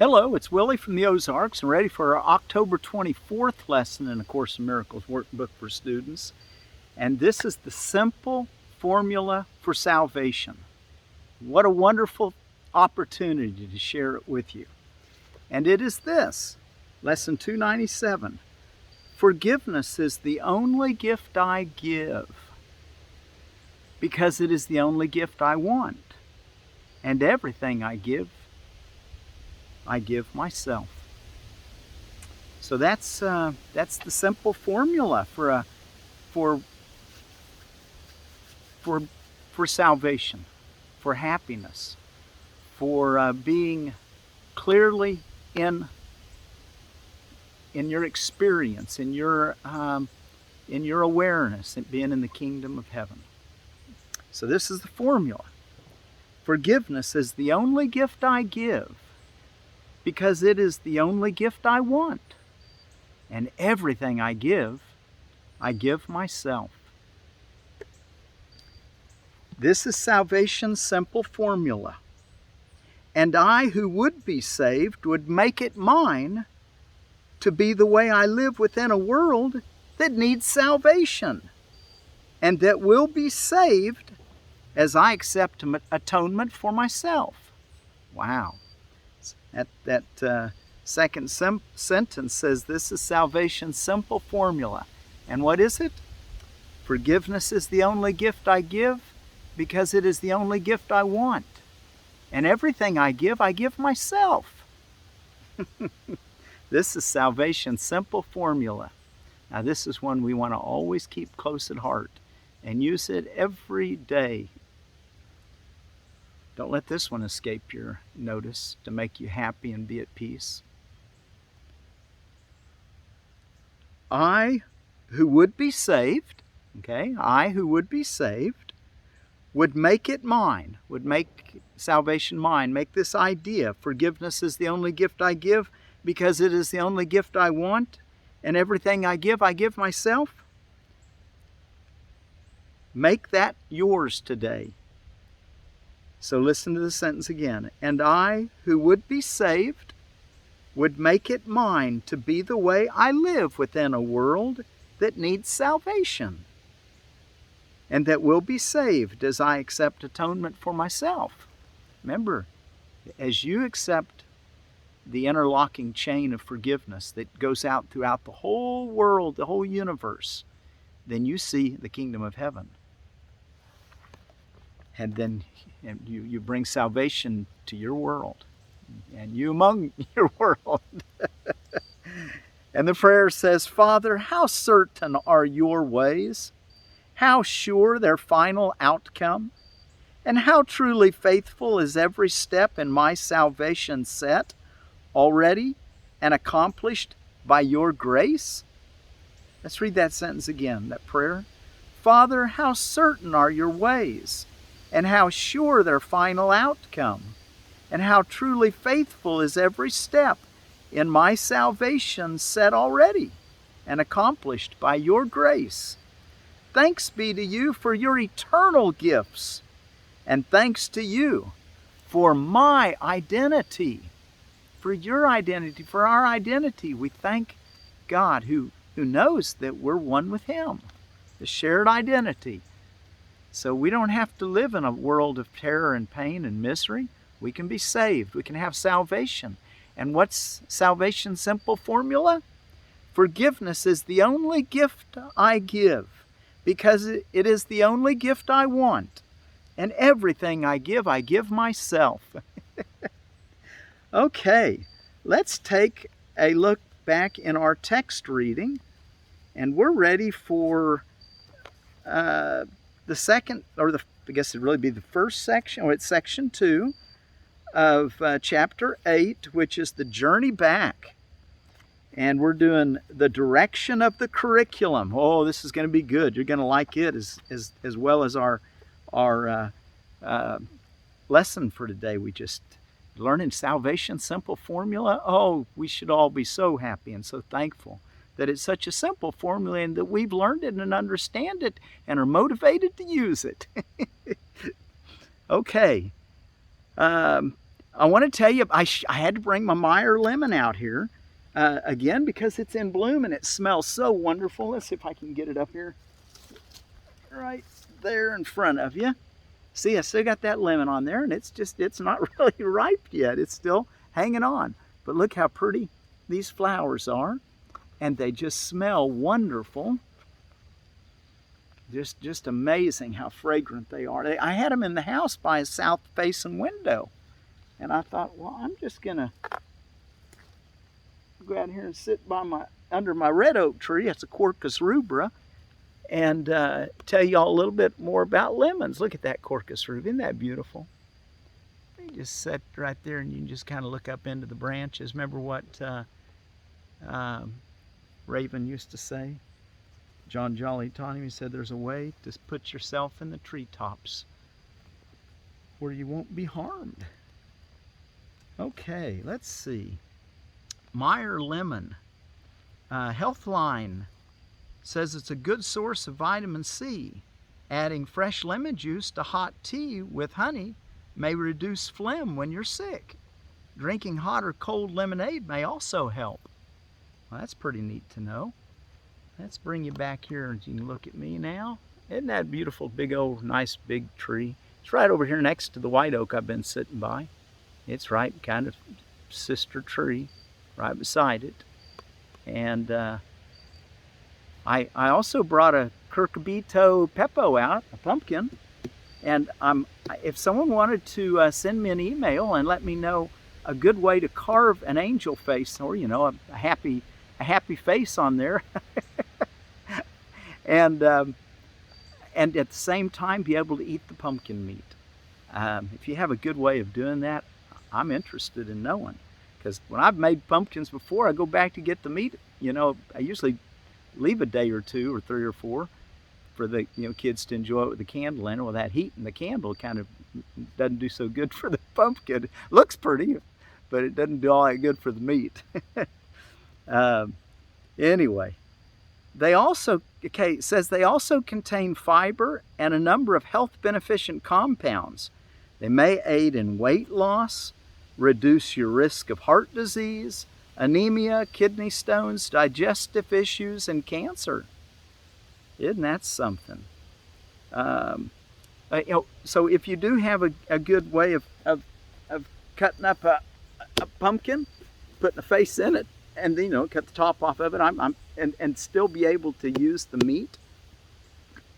Hello, it's Willie from the Ozarks and ready for our October 24th lesson in A Course in Miracles workbook for students. And this is the simple formula for salvation. What a wonderful opportunity to share it with you. And it is this, lesson 297. Forgiveness is the only gift I give because it is the only gift I want. And everything I give myself. So that's the simple formula for salvation, for happiness, for being clearly in your experience, in your awareness, and being in the kingdom of heaven. So this is the formula. Forgiveness is the only gift I give because it is the only gift I want. And everything I give myself. This is salvation's simple formula. And I, who would be saved, would make it mine to be the way I live within a world that needs salvation and that will be saved as I accept atonement for myself. Wow. That second sentence says this is salvation's simple formula. And what is it? Forgiveness is the only gift I give because it is the only gift I want. And everything I give myself. This is salvation's simple formula. Now this is one we want to always keep close at heart and use it every day. Don't let this one escape your notice to make you happy and be at peace. I who would be saved, I who would be saved, would make it mine, would make salvation mine, make this idea, forgiveness is the only gift I give because it is the only gift I want, and everything I give myself. Make that yours today. So listen to the sentence again. And I, who would be saved, would make it mine to be the way I live within a world that needs salvation and that will be saved as I accept atonement for myself. Remember, as you accept the interlocking chain of forgiveness that goes out throughout the whole world, the whole universe, then you see the kingdom of heaven. And then you bring salvation to your world, and you among your world. And the prayer says, Father, how certain are your ways? How sure their final outcome? And how truly faithful is every step in my salvation set already and accomplished by your grace? Let's read that sentence again, that prayer. Father, how certain are your ways? And how sure their final outcome, and how truly faithful is every step in my salvation set already and accomplished by your grace. Thanks be to you for your eternal gifts, and thanks to you for my identity, for your identity, for our identity. We thank God who knows that we're one with Him, the shared identity. So we don't have to live in a world of terror and pain and misery. We can be saved. We can have salvation. And what's salvation's simple formula? Forgiveness is the only gift I give because it is the only gift I want. And everything I give myself. Okay, let's take a look back in our text reading. And we're ready for the second, or I guess it'd really be the first section, or it's section 2 of chapter 8, which is the journey back. And we're doing the direction of the curriculum. Oh, this is going to be good. You're going to like it as well as our lesson for today. We just learning salvation, simple formula. Oh, we should all be so happy and so thankful that it's such a simple formula and that we've learned it and understand it and are motivated to use it. Okay. I want to tell you, I had to bring my Meyer lemon out here again because it's in bloom and it smells so wonderful. Let's see if I can get it up here right there in front of you. See, I still got that lemon on there, and it's not really ripe yet. It's still hanging on. But look how pretty these flowers are, and they just smell wonderful. Just amazing how fragrant they are. I had them in the house by a south-facing window, and I thought, well, I'm just gonna go out here and sit under my red oak tree. It's a Quercus rubra, and tell y'all a little bit more about lemons. Look at that Quercus rubra. Isn't that beautiful? You just sit right there and you can just kind of look up into the branches. Remember what Raven used to say? John Jolly taught him. He said there's a way to put yourself in the treetops where you won't be harmed. Okay, let's see. Meyer lemon. Healthline says it's a good source of vitamin C. Adding fresh lemon juice to hot tea with honey may reduce phlegm when you're sick. Drinking hot or cold lemonade may also help. Well, that's pretty neat to know. Let's bring you back here and you can look at me now. Isn't that beautiful, big old, nice big tree? It's right over here next to the white oak I've been sitting by. It's right kind of sister tree right beside it. And I also brought a Cucurbito pepo out, a pumpkin. And if someone wanted to send me an email and let me know a good way to carve an angel face, or a happy face on there, and at the same time be able to eat the pumpkin meat. If you have a good way of doing that, I'm interested in knowing. Because when I've made pumpkins before, I go back to get the meat. I usually leave a day or two or 3 or 4 for the kids to enjoy it with the candle in it. Well, that heat in the candle kind of doesn't do so good for the pumpkin. It looks pretty, but it doesn't do all that good for the meat. Anyway, it says they also contain fiber and a number of health beneficent compounds. They may aid in weight loss, reduce your risk of heart disease, anemia, kidney stones, digestive issues, and cancer. Isn't that something? So if you do have a good way of cutting up a pumpkin, putting a face in it, and cut the top off of it, and still be able to use the meat,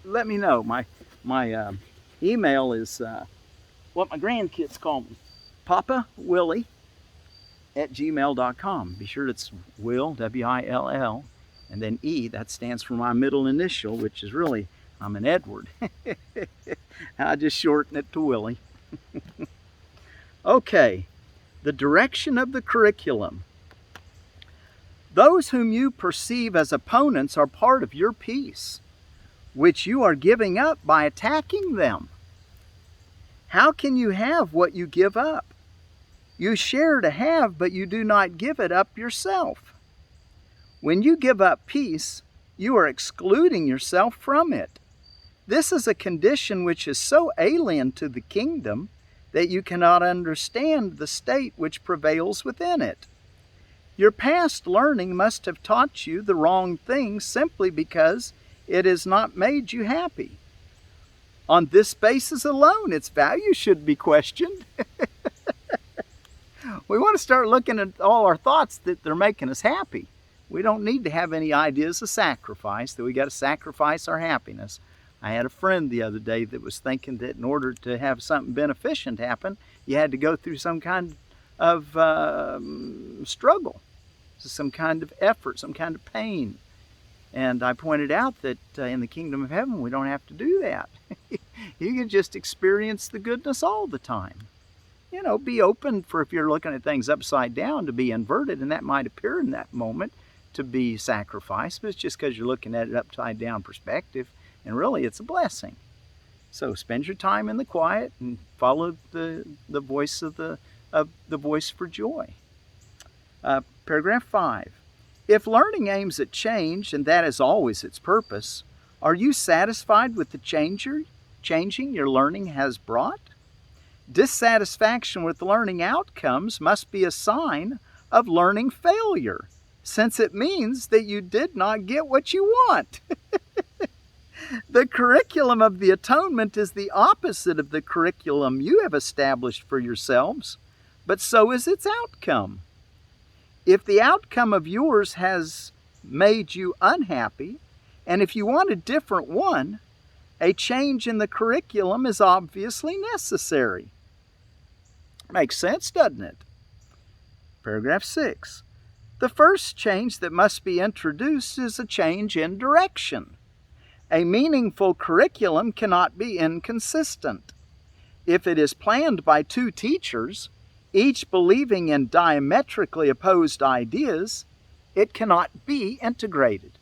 let me know. My email is what my grandkids call me, papawillie@gmail.com. Be sure it's Will, W-I-L-L, and then E, that stands for my middle initial, which is really, I'm an Edward. I just shorten it to Willie. Okay, the direction of the curriculum. Those whom you perceive as opponents are part of your peace, which you are giving up by attacking them. How can you have what you give up? You share to have, but you do not give it up yourself. When you give up peace, you are excluding yourself from it. This is a condition which is so alien to the kingdom that you cannot understand the state which prevails within it. Your past learning must have taught you the wrong thing simply because it has not made you happy. On this basis alone, its value should be questioned. We want to start looking at all our thoughts that they're making us happy. We don't need to have any ideas of sacrifice, that we got to sacrifice our happiness. I had a friend the other day that was thinking that in order to have something beneficent happen, you had to go through some kind of struggle, some kind of effort, some kind of pain. And I pointed out that in the kingdom of heaven, we don't have to do that. You can just experience the goodness all the time. Be open for, if you're looking at things upside down, to be inverted, and that might appear in that moment to be sacrifice, but it's just because you're looking at it upside down perspective, and really it's a blessing. So spend your time in the quiet and follow the voice of the voice for joy. Paragraph 5. If learning aims at change, and that is always its purpose, are you satisfied with the changing your learning has brought? Dissatisfaction with learning outcomes must be a sign of learning failure, since it means that you did not get what you want. The curriculum of the atonement is the opposite of the curriculum you have established for yourselves, but so is its outcome. If the outcome of yours has made you unhappy, and if you want a different one, a change in the curriculum is obviously necessary. Makes sense, doesn't it? Paragraph 6. The first change that must be introduced is a change in direction. A meaningful curriculum cannot be inconsistent. If it is planned by two teachers, each believing in diametrically opposed ideas, it cannot be integrated.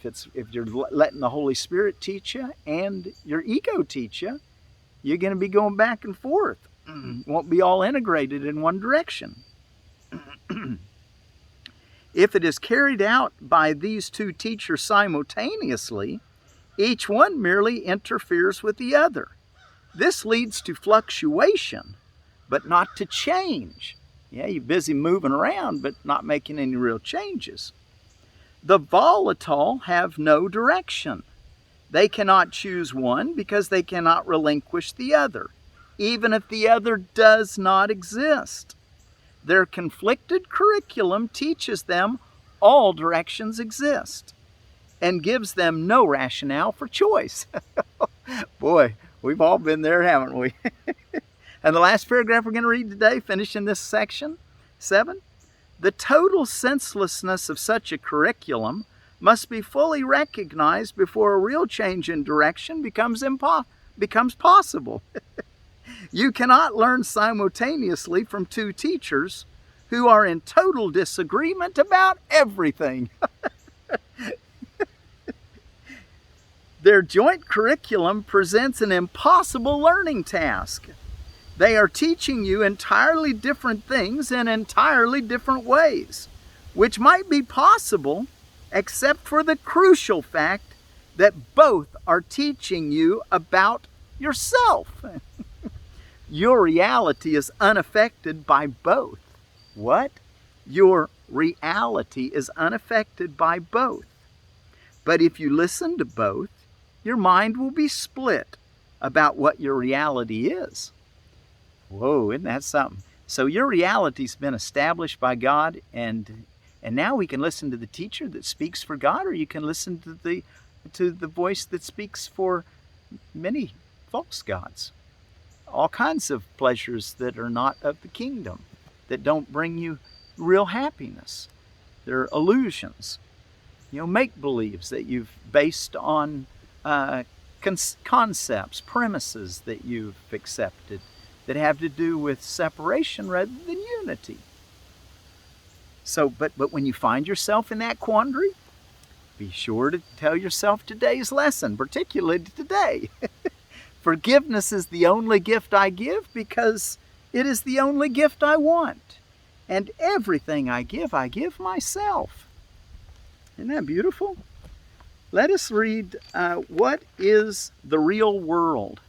If you're letting the Holy Spirit teach you and your ego teach you, you're going to be going back and forth. Won't be all integrated in one direction. If it is carried out by these two teachers simultaneously, each one merely interferes with the other. This leads to fluctuation, but not to change. Yeah, you're busy moving around, but not making any real changes. The volatile have no direction. They cannot choose one because they cannot relinquish the other, even if the other does not exist. Their conflicted curriculum teaches them all directions exist and gives them no rationale for choice. Boy, we've all been there, haven't we? And the last paragraph we're going to read today, finishing this section, 7. The total senselessness of such a curriculum must be fully recognized before a real change in direction becomes possible. You cannot learn simultaneously from two teachers who are in total disagreement about everything. Their joint curriculum presents an impossible learning task. They are teaching you entirely different things in entirely different ways, which might be possible except for the crucial fact that both are teaching you about yourself. Your reality is unaffected by both. What? Your reality is unaffected by both. But if you listen to both, your mind will be split about what your reality is. Whoa, isn't that something? So your reality's been established by God, and now we can listen to the teacher that speaks for God, or you can listen to the voice that speaks for many false gods. All kinds of pleasures that are not of the kingdom, that don't bring you real happiness. They're illusions, make-believes that you've based on concepts, premises that you've accepted that have to do with separation rather than unity. So, but when you find yourself in that quandary, be sure to tell yourself today's lesson, particularly today. Forgiveness is the only gift I give because it is the only gift I want. And everything I give myself. Isn't that beautiful? Let us read what is the real world.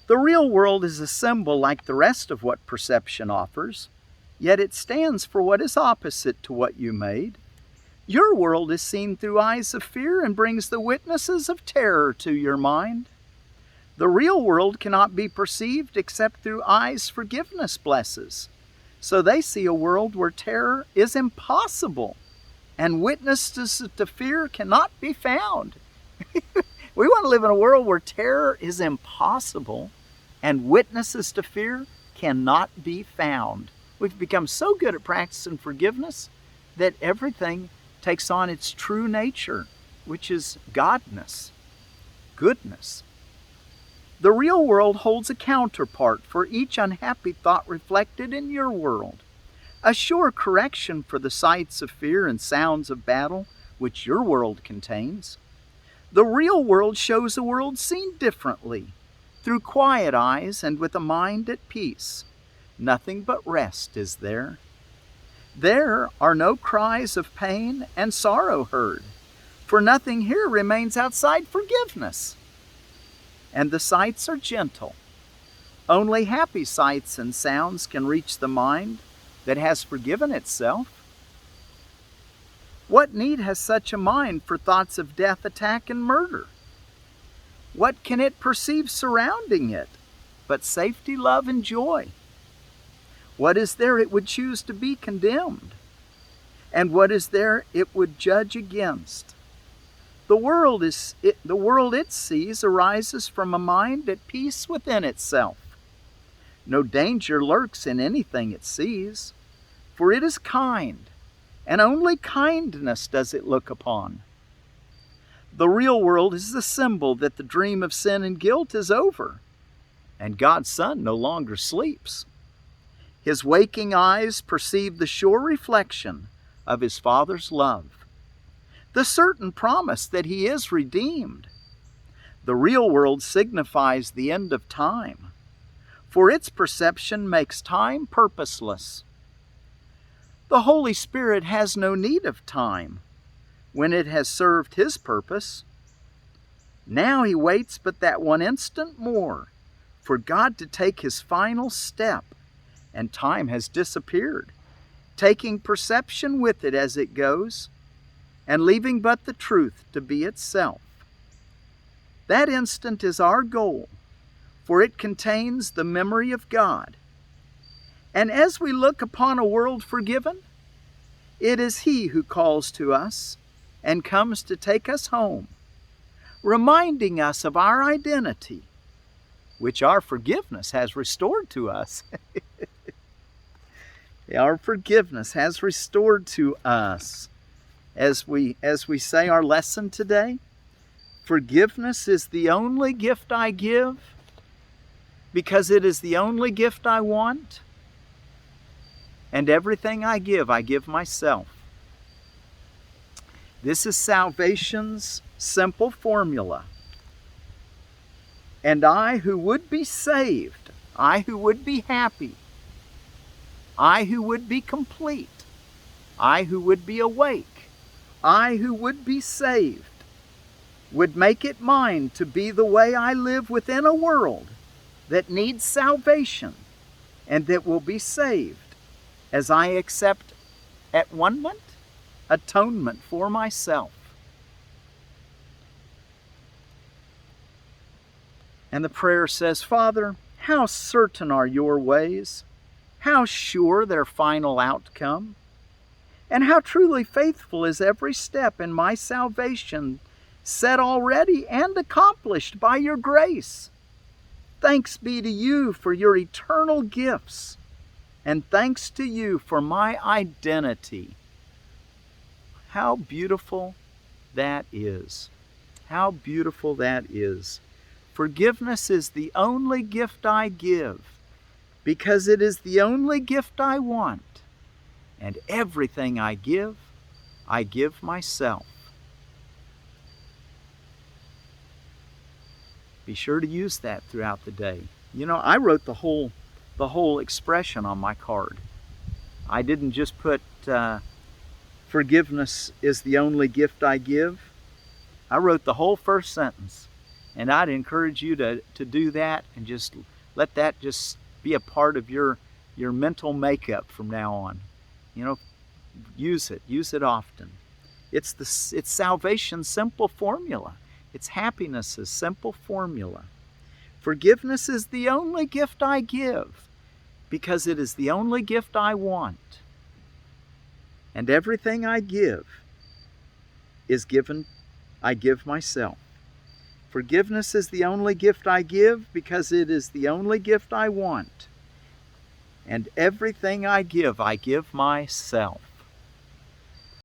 The real world is a symbol like the rest of what perception offers, yet it stands for what is opposite to what you made. Your world is seen through eyes of fear and brings the witnesses of terror to your mind. The real world cannot be perceived except through eyes forgiveness blesses. So they see a world where terror is impossible and witnesses to fear cannot be found. We want to live in a world where terror is impossible and witnesses to fear cannot be found. We've become so good at practicing forgiveness that everything takes on its true nature, which is godness, goodness. The real world holds a counterpart for each unhappy thought reflected in your world, a sure correction for the sights of fear and sounds of battle which your world contains. The real world shows a world seen differently, through quiet eyes and with a mind at peace. Nothing but rest is there. There are no cries of pain and sorrow heard, for nothing here remains outside forgiveness. and the sights are gentle. Only happy sights and sounds can reach the mind that has forgiven itself. What need has such a mind for thoughts of death, attack, and murder? What can it perceive surrounding it but safety, love, and joy? What is there it would choose to be condemned? And what is there it would judge against? The world it sees arises from a mind at peace within itself. No danger lurks in anything it sees, for it is kind, and only kindness does it look upon. The real world is the symbol that the dream of sin and guilt is over, and God's Son no longer sleeps. His waking eyes perceive the sure reflection of his Father's love, the certain promise that he is redeemed. The real world signifies the end of time, for its perception makes time purposeless. The Holy Spirit has no need of time when it has served his purpose. Now he waits but that one instant more for God to take his final step, and time has disappeared, taking perception with it as it goes, and leaving but the truth to be itself. That instant is our goal, for it contains the memory of God. And as we look upon a world forgiven, it is he who calls to us and comes to take us home, reminding us of our identity, which our forgiveness has restored to us. Our forgiveness has restored to us. As we say our lesson today, forgiveness is the only gift I give because it is the only gift I want, and everything I give myself. This is salvation's simple formula. And I who would be saved, I who would be happy, I who would be complete, I who would be awake, I who would be saved, would make it mine to be the way I live within a world that needs salvation and that will be saved as I accept at-one-ment, atonement for myself. And the prayer says, Father, how certain are your ways, how sure their final outcome, and how truly faithful is every step in my salvation, set already and accomplished by your grace. Thanks be to you for your eternal gifts, and thanks to you for my identity. How beautiful that is. How beautiful that is. Forgiveness is the only gift I give, because it is the only gift I want. And everything I give myself. Be sure to use that throughout the day. You know, I wrote the whole expression on my card. I didn't just put forgiveness is the only gift I give. I wrote the whole first sentence. And I'd encourage you to do that and just let that just be a part of your mental makeup from now on. You know, use it often. It's salvation's simple formula. It's happiness's simple formula. Forgiveness is the only gift I give because it is the only gift I want. And everything I give I give myself. Forgiveness is the only gift I give because it is the only gift I want. And everything I give myself.